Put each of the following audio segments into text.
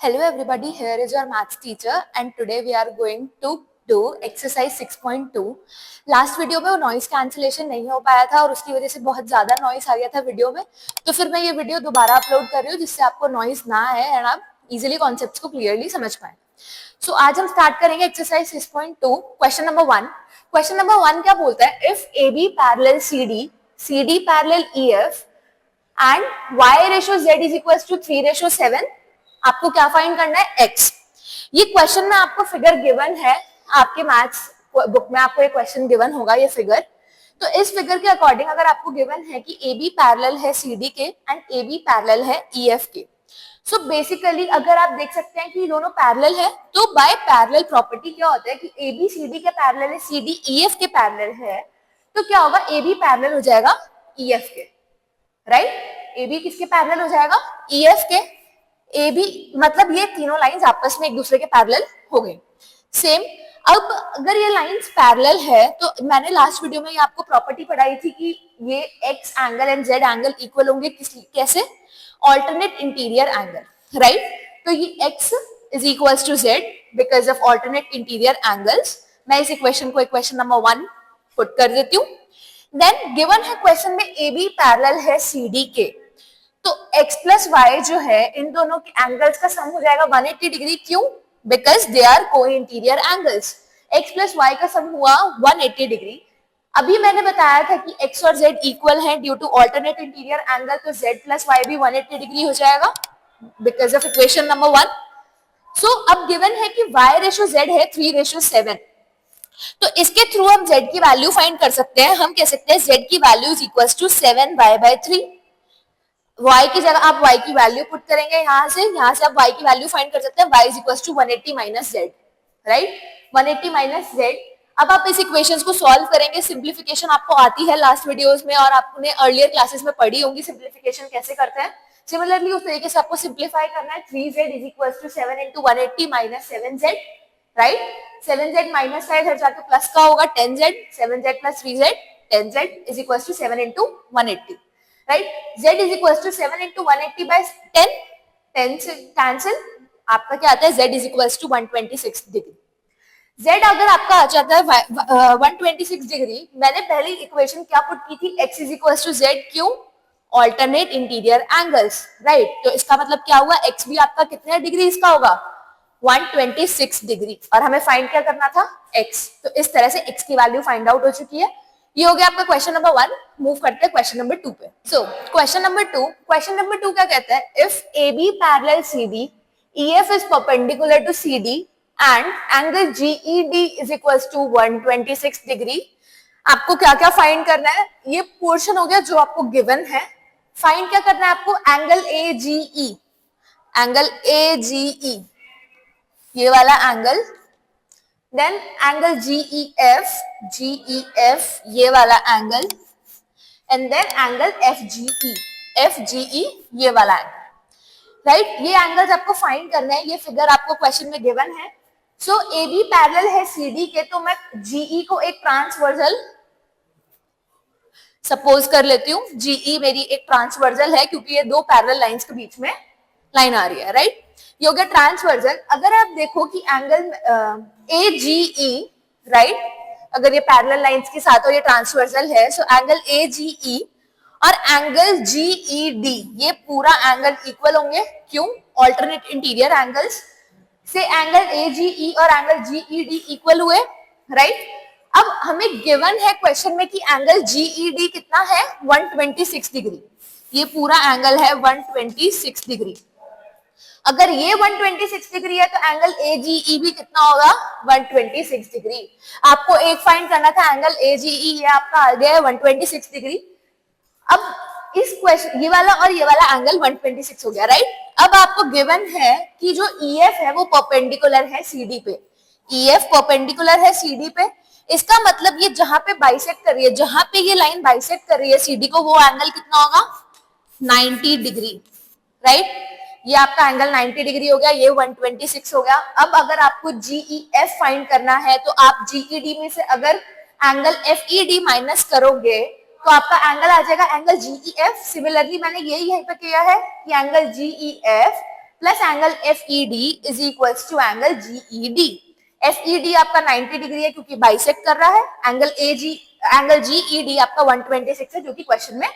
Hello everybody, here is your maths teacher and today we are going to do exercise 6.2. Last video में वो noise cancellation नहीं हो पाया था और उसकी वजह से बहुत ज्यादा नॉइस आ गया था वीडियो में, तो फिर मैं ये वीडियो दोबारा अपलोड कर रही हूँ जिससे आपको नॉइस ना आए एंड आप इजिली कॉन्सेप्ट्स को क्लियरली समझ पाए। सो आज हम स्टार्ट करेंगे exercise 6.2। Question number 1। Question number 1 क्या बोलता है, if A B parallel C D, C D parallel E F and y ratio z is equal to 3:7, आपको क्या फाइंड करना है, x। ये क्वेश्चन में आपको फिगर गिवन है, आपके मैथ्स बुक में आपको एक क्वेश्चन गिवन होगा ये फिगर। तो इस फिगर के अकॉर्डिंग अगर आपको गिवन है कि ए बी पैरेलल है सी डी के एंड ए बी पैरेलल है ई एफ के, सो बेसिकली अगर आप देख सकते हैं कि दोनों पैरेलल है तो बाय पैरेलल प्रॉपर्टी क्या होता है कि ए बी सी डी के पैरेलल है, सी डी ई एफ के पैरेलल है, तो क्या होगा, ए बी पैरेलल हो जाएगा ई एफ के, राइट। ए बी किसके पैरेलल हो जाएगा, ई एफ के। ए बी मतलब ये तीनों लाइंस आपस में एक दूसरे के पैरेलल हो गए। सेम अब अगर ये लाइंस पैरेलल है तो मैंने लास्ट वीडियो में ये आपको प्रॉपर्टी पढ़ाई थी कि ये x angle and z angle equal होंगे, कैसे, ऑल्टरनेट इंटीरियर एंगल, राइट। तो ये x is equals to z because of alternate interior angles. मैं इस इक्वेशन को इक्वेशन नंबर 1 पुट कर देती हूँ। देन गिवन है क्वेश्चन में ए बी पैरेलल है सी डी के, तो x प्लस वाई जो है इन दोनों के एंगल्स का सम हो जाएगा 180 डिग्री। क्यों, because they are co interior angles. x plus y का सम हुआ 180 डिग्री। अभी मैंने बताया था कि x और z इक्वल हैं due to alternate interior angle, तो z प्लस वाई भी 180 डिग्री हो जाएगा because of equation number 1। So अब गिवन है कि y रेशो z है 3:7, तो इसके थ्रू हम z की वैल्यू फाइंड कर सकते हैं। हम कह सकते हैं z की value is equal to 7y/3। y की जगह आप y की वैल्यू पुट करेंगे, यहाँ से आप y की वैल्यू फाइंड कर सकते हैं, y is equal to 180 minus z, right, 180 minus z। अब आप इस इक्वेशंस को सॉल्व करेंगे, सिंप्लीफिकेशन आपको आती है लास्ट वीडियोस में और आपने अर्लियर क्लासेस में पढ़ी होंगी सिंप्लीफिकेशन कैसे करते हैं। सिमिलरली उस तरीके से आपको सिंप्लीफाई करना है। 3z is equal to 7 into 180 minus 7z, right. 7z minus का इधर जाके प्लस का होगा 10z, 7z plus 3z 10z is equal to 7 into 180, right. z is equal to 7 into 180 by 10, 10 से कैंसिल, आपका क्या आता है, z is equal to 126 degree. z अगर आपका आ जाता है 126 डिग्री, मैंने पहली इक्वेशन क्या पुट की थी, x is equal to z, क्यों, ऑल्टरनेट इंटीरियर एंगल्स, राइट। तो इसका मतलब क्या हुआ, x भी आपका कितने डिग्री इसका होगा, 126 डिग्री, और हमें फाइंड क्या करना था, x। तो इस तरह से x की वैल्यू फाइंड आउट हो चुकी है। ये हो गया आपका क्वेश्चन नंबर 1। मूव करते हैं क्वेश्चन नंबर 2 पे। सो क्वेश्चन नंबर 2 क्या कहता है, if A B parallel C D, E F is perpendicular to C D and angle G E D is equal to 126 degree. आपको क्या क्या फाइंड करना है, ये पोर्शन हो गया जो आपको गिवन है। फाइंड क्या करना है आपको, angle A ji E, angle A जी ई, ये वाला एंगल, देन एंगल GEF, ये वाला angle, and then angle FGE, ये वाला एंगल, राइट। ये एंगल्स आपको फाइंड करना है। ये फिगर आपको क्वेश्चन में गिवन है। सो AB पैरेलल है CD के, तो मैं GE को एक ट्रांसवर्सल सपोज कर लेती हूँ। GE मेरी एक ट्रांसवर्सल है क्योंकि ये दो पैरेलल लाइंस के बीच में लाइन आ रही है, राइट। ये हो गया ट्रांसवर्सल। अगर आप देखो कि एंगल AGE, राइट, अगर ये पैरेलल लाइंस के साथ और ये ट्रांसवर्सल है, सो एंगल AGE और एंगल GED, ये पूरा एंगल इक्वल होंगे। क्यों, ऑल्टरनेट इंटीरियर एंगल्स से एंगल AGE और एंगल GED इक्वल हुए, राइट। अब हमें गिवन है क्वेश्चन में कि एंगल GED कितना है, 126 डिग्री। ये पूरा एंगल है 126 डिग्री। अगर ये 126 डिग्री है तो एंगल AGE भी कितना होगा, 126 डिग्री। आपको एक फाइंड करना था एंगल AGE, ये आपका आ गया है 126 डिग्री। अब इस क्वेश्चन ये वाला और ये वाला एंगल 126 हो गया, राइट। अब आपको गिवन है कि जो EF है वो परपेंडिकुलर है CD पे, EF परपेंडिकुलर है CD पे। इसका मतलब ये जहां पे बाइसेक्ट कर रही है, जहां पे ये लाइन बाइसेक्ट कर रही है CD को, वो एंगल कितना होगा, 90 डिग्री, राइट। ये आपका एंगल 90 डिग्री हो गया, ये 126 हो गया। अब अगर आपको GEF फाइंड करना है तो आप GED में से अगर एंगल FED माइनस करोगे तो आपका एंगल आ जाएगा एंगल GEF। सिमिलरली मैंने यही यहीं पे किया है कि angle GEF plus angle FED is equals to angle GED। FED आपका 90 डिग्री है क्योंकि बाइसेक्ट कर रहा है, एंगल GED आपका 126 है जो कि क्वेश्चन में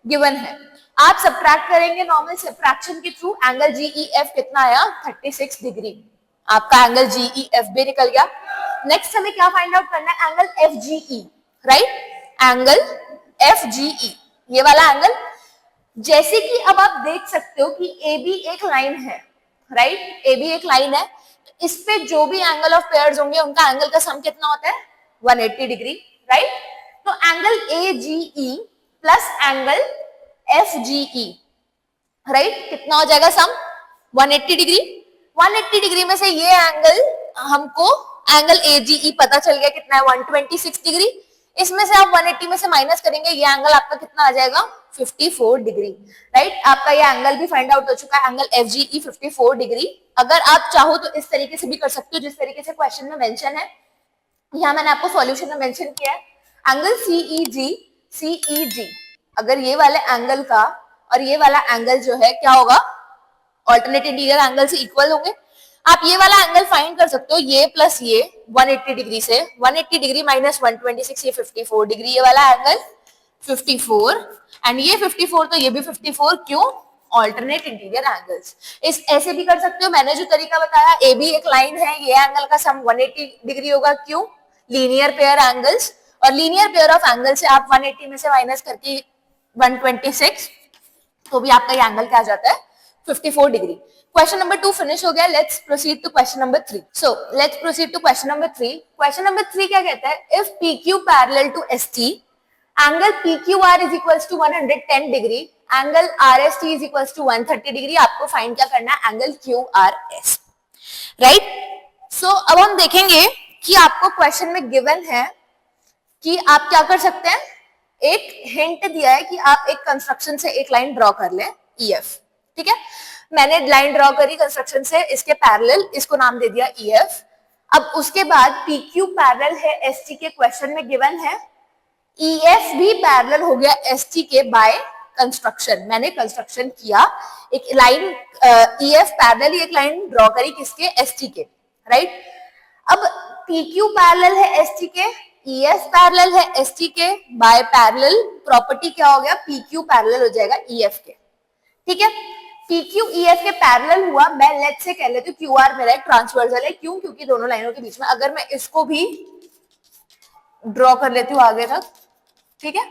गिवन है। आप सब्ट्रैक्ट करेंगे नॉर्मल सब्ट्रैक्शन के थ्रू, एंगल GEF कितना आया 36 डिग्री, आपका एंगल GEF भी निकल गया। नेक्स्ट हमें क्या फाइंड आउट करना है, angle FGE, right, angle FGE ये वाला एंगल। जैसे कि अब आप देख सकते हो कि AB एक लाइन है, राइट, AB एक लाइन है, इस पे जो भी एंगल ऑफ पेयर्स होंगे उनका एंगल का सम कितना होता है 180 डिग्री, राइट। तो angle AGE plus angle FGE, right, कितना हो जाएगा सम 180 डिग्री। 180 डिग्री में से ये एंगल हमको एंगल AGE पता चल गया कितना है 126 डिग्री, इसमें से आप 180 में से माइनस करेंगे, ये एंगल आपका कितना आ जाएगा 54 डिग्री, राइट। आपका ये एंगल भी फाइंड आउट हो चुका है, एंगल FGE 54 डिग्री। अगर आप चाहो तो इस तरीके से भी कर सकते हो जिस तरीके से क्वेश्चन में मेंशन है, यहाँ मैंने आपको सॉल्यूशन में मेंशन किया है। एंगल CEG, अगर ये वाले एंगल का और ये वाला एंगल जो है क्या होगा, ऑल्टरनेट इंटीरियर एंगल से इक्वल होंगे। आप ये वाला एंगल फाइंड कर सकते हो, ये प्लस ये 180 डिग्री से 180 डिग्री माइनस 126 ये 54 डिग्री, ये वाला एंगल 54 एंड ये 54 तो ये भी 54, क्यों, ऑल्टरनेट इंटीरियर एंगल्स। इस ऐसे भी कर सकते हो, मैंने जो तरीका बताया, AB एक लाइन है, ये एंगल का सम 180 डिग्री होगा, क्यों, लीनियर पेयर एंगल्स, और लीनियर पेयर ऑफ एंगल से आप 180 में से माइनस करके 126 तो भी आपका ये एंगल क्या आ जाता है 54 डिग्री। क्वेश्चन नंबर 2 फिनिश हो गया, let's proceed to question number 3। So let's proceed to question number 3। Question number 3 क्या कहता है, if PQ parallel to ST, angle PQR is equals to 110 degree, angle RST is equals to 130 degree, आपको find क्या करना है, angle QRS, right. सो अब हम देखेंगे कि आपको क्वेश्चन में गिवन है कि आप क्या कर सकते हैं, एक हिंट दिया है कि आप एक कंस्ट्रक्शन से एक लाइन ड्रॉ कर लें EF, ठीक है। मैंने लाइन ड्रॉ करी कंस्ट्रक्शन से इसके पैरेलल, इसको नाम दे दिया EF। अब उसके बाद PQ पैरेलल है ST के, क्वेश्चन में गिवन है EF भी पैरेलल हो गया ST के बाय कंस्ट्रक्शन, मैंने कंस्ट्रक्शन किया, एक लाइन EF पैरेलल एक लाइन ड्रॉ करी किसके, ST के, राइट। अब PQ पैरेलल है ST के, EF पैरेलल है ST के, बाय पैरेलल प्रॉपर्टी क्या हो गया, PQ पैरेलल हो जाएगा EF के, ठीक है। PQ EF के पैरेलल हुआ, मैं लेट्स से कह लेती हूँ QR मेरा एक ट्रांसवर्सल है, क्यों, क्योंकि दोनों लाइनों के बीच में अगर मैं इसको भी ड्रॉ कर लेती हूँ आगे तक, ठीक है,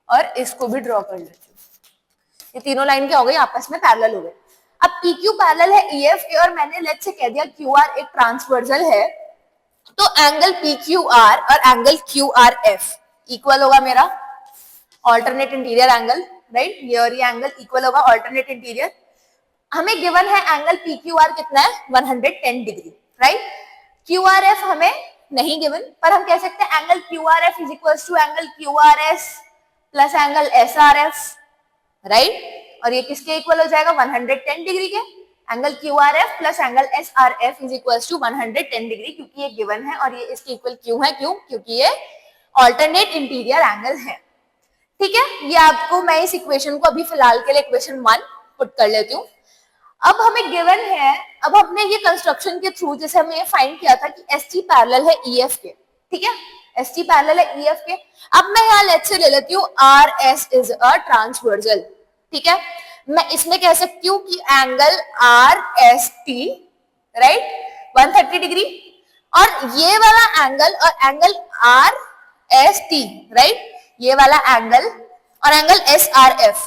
और इसको भी ड्रॉ कर लेती हूँ, ये तीनों लाइन क्या हो गई, आपस में पैरेलल हो गए। अब PQ पैरेलल है EF के और मैंने लेट्स से कह दिया QR एक ट्रांसवर्सल है, तो एंगल PQR और एंगल QRF इक्वल होगा मेरा ऑल्टरनेट इंटीरियर एंगल, राइट, ये और ये एंगल इक्वल होगा ऑल्टरनेट इंटीरियर। हमें गिवन है एंगल PQR कितना है 110 डिग्री, राइट। QRF हमें नहीं गिवन, पर हम कह सकते हैं angle QRF is equals to angle QRS plus angle SRF, right, और ये किसके इक्वल हो जाएगा 110 डिग्री के, angle QRF plus angle SRF is equals to 110 degree, क्योंकि ये गिवन है और ये इसके इक्वल क्यों है, क्यों, क्योंकि ये ऑल्टरनेट इंटीरियर एंगल है, ठीक है। ये आपको मैं इस इक्वेशन को अभी फिलहाल के लिए इक्वेशन 1 पुट कर लेती हूँ। अब हमें गिवन है, अब हमने ये कंस्ट्रक्शन के थ्रू जैसे हमने ये फाइंड किया था कि ST पैरेलल है EF के, ठीक है, ST पैरेलल है EF के। अब मैं यहाँ लेट्स से ले लेती हूँ RS इज अ ट्रांसवर्सल, ठीक है, मैं इसमें कह सकती हूँ कि एंगल RST, राइट, 130 डिग्री, और ये वाला एंगल और एंगल RST, राइट, ये वाला एंगल और एंगल SRF,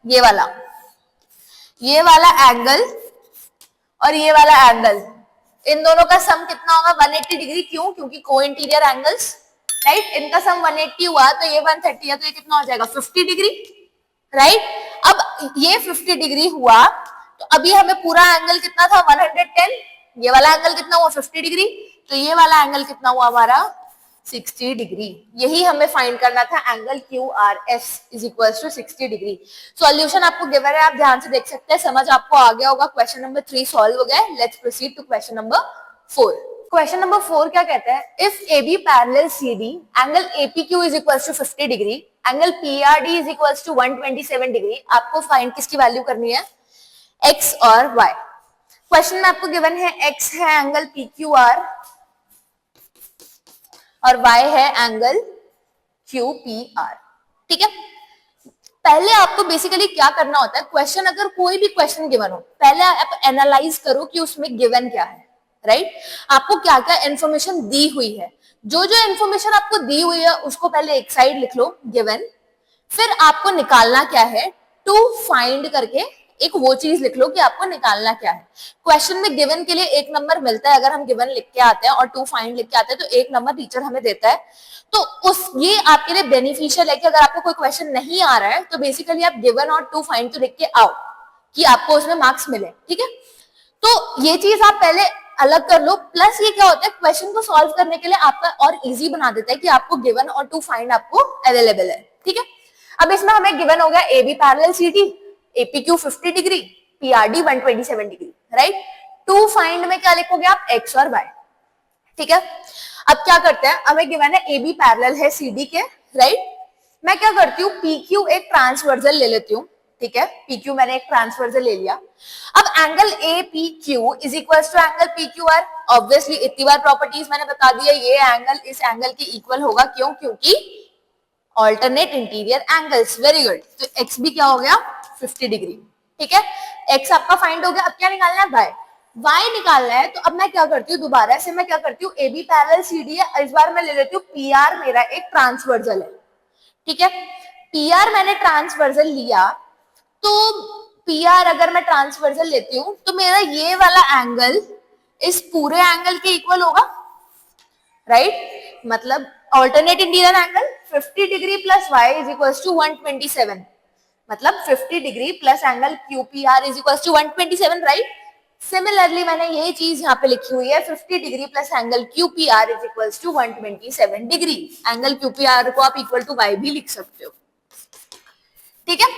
ये वाला एंगल और ये वाला एंगल, इन दोनों का सम कितना होगा 180 डिग्री, क्यों, क्योंकि को इंटीरियर एंगल्स, राइट, इनका सम 180 हुआ तो ये 130 है, तो ये कितना हो जाएगा 50 डिग्री, राइट। अब ये 50 डिग्री हुआ तो अभी हमें पूरा एंगल कितना था 110, ये वाला एंगल कितना हुआ 50 डिग्री, तो ये वाला एंगल कितना हुआ हमारा 60 डिग्री, यही हमें फाइंड करना था, angle QRS is equals to 60 degree. Solution आपको गिवन है, आप ध्यान से देख सकते हैं, समझ आपको आ गया होगा। क्वेश्चन नंबर 3 सॉल्व हो गया। Let's proceed to question number 4। Question number 4 क्या कहता है, if AB parallel CD, angle APQ is equals to 50 degree, angle PRD is equals to 127 degree, आपको फाइंड किसकी वैल्यू करनी है, X और Y। क्वेश्चन में आपको गिवन है x है एंगल PQR और y है एंगल QPR, ठीक है। पहले आपको बेसिकली क्या करना होता है, क्वेश्चन अगर कोई भी क्वेश्चन गिवन हो, पहले आप एनालाइज करो कि उसमें गिवन क्या है, राइट। आपको क्या क्या इंफॉर्मेशन दी हुई है, जो जो इंफॉर्मेशन आपको दी हुई है उसको पहले एक साइड लिख लो गिवन, फिर आपको निकालना क्या है, टू फाइंड करके एक वो चीज लिख लो कि आपको निकालना क्या है। क्वेश्चन में गिवन के लिए 1 नंबर मिलता है अगर हम गिवन लिख के आते हैं और टू फाइंड लिख के आते हैं, तो 1 नंबर टीचर हमें देता है। तो उस ये आपके लिए बेनिफिशियल है कि अगर आपको कोई क्वेश्चन नहीं आ रहा है तो बेसिकली आप गिवन और टू फाइंड तो लिख के आओ कि आपको उसमें मार्क्स मिले, ठीक है। तो ये चीज आप पहले अलग कर लो। प्लस ये क्या होता है, क्वेश्चन को सॉल्व करने के लिए आपका और इजी बना देता है कि आपको गिवन और टू फाइंड आपको अवेलेबल है, ठीक है। अब इसमें हमें गिवन हो गया AB parallel CD, APQ 50 degree, PRD 127 degree, right. To find में क्या लिखोगे आप, x और y, ठीक है। अब क्या करते हैं, हमें गिवन है AB पैरेलल है CD के, राइट। मैं क्या करती हूँ, PQ एक ट्रांसवर्सल ले लेती हूँ, ठीक है। PQ मैंने एक ट्रांसवर्सल ले लिया। अब angle APQ is equal to angle PQR, obviously इतनी बार प्रॉपर्टीज मैंने बता दी है, ये एंगल इस एंगल के इक्वल होगा, क्यों, क्योंकि alternate interior angles, very good. तो x भी क्या हो गया, 50 डिग्री, ठीक है। x आपका फाइंड हो गया। अब क्या निकालना है, y निकालना है। तो अब मैं क्या करती हूँ, दोबारा से मैं क्या करती हूँ, AB पैरेलल CD है, इस बार मैं ले लेती हूँ PR मेरा एक ट्रांसवर्सल है, ठीक है। PR मैंने ट्रांसवर्सल लिया, तो PR अगर मैं ट्रांसवर्सल लेती हूँ तो मेरा ये वाला एंगल इस पूरे एंगल के इक्वल होगा, राइट। मतलब alternate interior angle 50 degree plus y is equal to 127, मतलब 50 degree plus angle QPR is equal to 127, right. Similarly मैंने ये चीज यहाँ पे लिखी हुई है, 50 degree plus angle QPR is equal to 127 degree. Angle QPR को आप इक्वल टू y भी लिख सकते हो, ठीक है।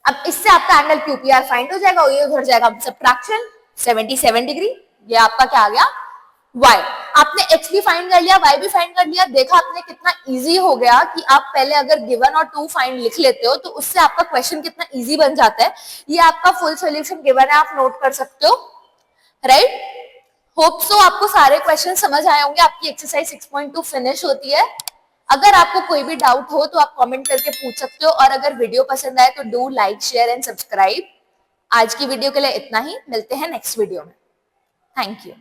अब इससे आपका एंगल QPR फाइंड हो जाएगा, ये उधर जाएगा सबट्रैक्शन 77 डिग्री, ये आपका क्या आ गया, y। आपने x भी फाइंड कर लिया, y भी फाइंड कर लिया। देखा आपने कितना इजी हो गया कि आप पहले अगर गिवन और टू फाइंड लिख लेते हो तो उससे आपका क्वेश्चन कितना इजी बन जाता है। ये आपका फुल सॉल्यूशन गिवन है, आप नोट कर सकते हो, राइट। होप सो आपको सारे क्वेश्चन समझ आए होंगे। आपकी एक्सरसाइज 6.2 फिनिश होती है। अगर आपको कोई भी डाउट हो तो आप कमेंट करके पूछ सकते हो, और अगर वीडियो पसंद आए तो do like, share and subscribe. आज की वीडियो के लिए इतना ही, मिलते हैं नेक्स्ट वीडियो में। Thank you.